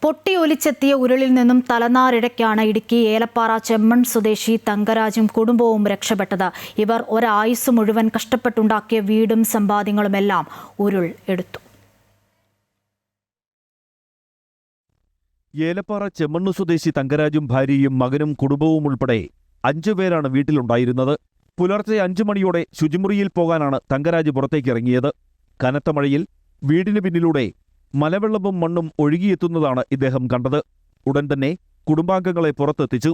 പൊട്ടിയൊലിച്ചെത്തിയ ഉരുളിൽ നിന്നും തലനാരിഴയ്ക്കാണ് ഇടുക്കി ഏലപ്പാറ ചെമ്മൺ സ്വദേശി തങ്കരാജും കുടുംബവും രക്ഷപ്പെട്ടത്. ഇവർ ഒരായുസ് മുഴുവൻ കഷ്ടപ്പെട്ടുണ്ടാക്കിയ വീടും സമ്പാദ്യങ്ങളുമെല്ലാം ഉരുൾ എടുത്തു. ഏലപ്പാറ ചെമ്മണ്ണു സ്വദേശി തങ്കരാജും ഭാര്യയും മകനും കുടുംബവും ഉൾപ്പെടെ 5 പേരാണ് വീട്ടിലുണ്ടായിരുന്നത്. പുലർച്ചെ 5 മണിയോടെ ശുചിമുറിയിൽ പോകാനാണ് തങ്കരാജ് പുറത്തേക്കിറങ്ങിയത്. കനത്ത മഴയിൽ വീടിന് പിന്നിലൂടെ മലവെള്ളവും മണ്ണും ഒഴുകിയെത്തുന്നതാണ് ഇദ്ദേഹം കണ്ടത്. ഉടൻ തന്നെ കുടുംബാംഗങ്ങളെ പുറത്തെത്തിച്ചു.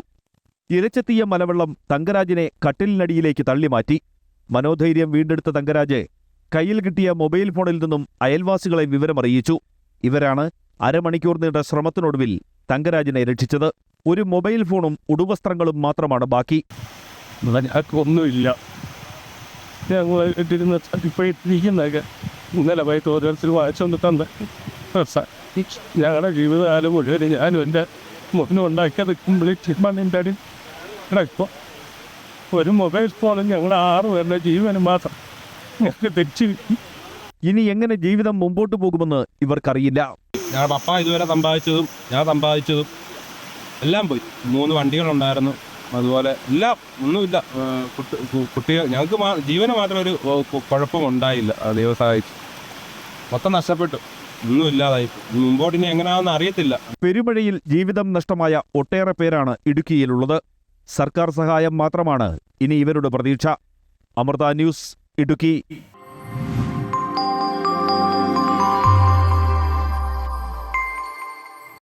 ഇരച്ചെത്തിയ മലവെള്ളം തങ്കരാജിനെ കട്ടിലിനടിയിലേക്ക് തള്ളിമാറ്റി. മനോധൈര്യം വീണ്ടെടുത്ത തങ്കരാജ് കയ്യിൽ കിട്ടിയ മൊബൈൽ ഫോണിൽ നിന്നും അയൽവാസികളെ വിവരമറിയിച്ചു. ഇവരാണ് അരമണിക്കൂർ നീണ്ട ശ്രമത്തിനൊടുവിൽ തങ്കരാജിനെ രക്ഷിച്ചത്. ഒരു മൊബൈൽ ഫോണും ഉടുവസ്ത്രങ്ങളും മാത്രമാണ് ബാക്കി. ഒന്നുമില്ല. ഇപ്പോഴിരിക്കുന്നതൊക്കെ ഇന്നലെ പോയിട്ട് ഓരോരുത്തർ വായിച്ചുകൊണ്ട് തന്നെ ഞങ്ങളുടെ ജീവിതകാലം മുഴുവൻ ഞാനും എൻ്റെ മോനും ഉണ്ടാക്കിയത് കംപ്ലീറ്റ് മണ്ണിൻ്റെ ഇപ്പോൾ ഒരു മൊബൈൽ ഫോണും ഞങ്ങളുടെ 6 പേരുടെ ജീവന് മാത്രം ഞങ്ങൾക്ക് തിരിച്ചു കിട്ടി. ഇനി എങ്ങനെ ജീവിതം മുമ്പോട്ട് പോകുമെന്ന് ഇവർക്കറിയില്ല. ഞങ്ങളുടെ പപ്പ ഇതുവരെ സമ്പാദിച്ചതും ഞാൻ സമ്പാദിച്ചതും എല്ലാം പോയി. 3 വണ്ടികളുണ്ടായിരുന്നു. അതുപോലെ എല്ലാം ഒന്നുമില്ല. കുട്ടികൾ ഞങ്ങൾക്ക് ജീവന് മാത്രം ഒരു കുഴപ്പമുണ്ടായില്ല. ദൈവം സഹായിച്ചു. മൊത്തം നഷ്ടപ്പെട്ടു. ഒന്നുമില്ലാതായി. മുമ്പോട്ട് ഇനി എങ്ങനെയാണെന്ന് അറിയത്തില്ല. പെരുമഴയിൽ ജീവിതം നഷ്ടമായ ഒട്ടേറെ പേരാണ് ഇടുക്കിയിലുള്ളത്. സർക്കാർ സഹായം മാത്രമാണ് ഇനി ഇവരുടെ പ്രതീക്ഷ. അമൃത ന്യൂസ്, ഇടുക്കി.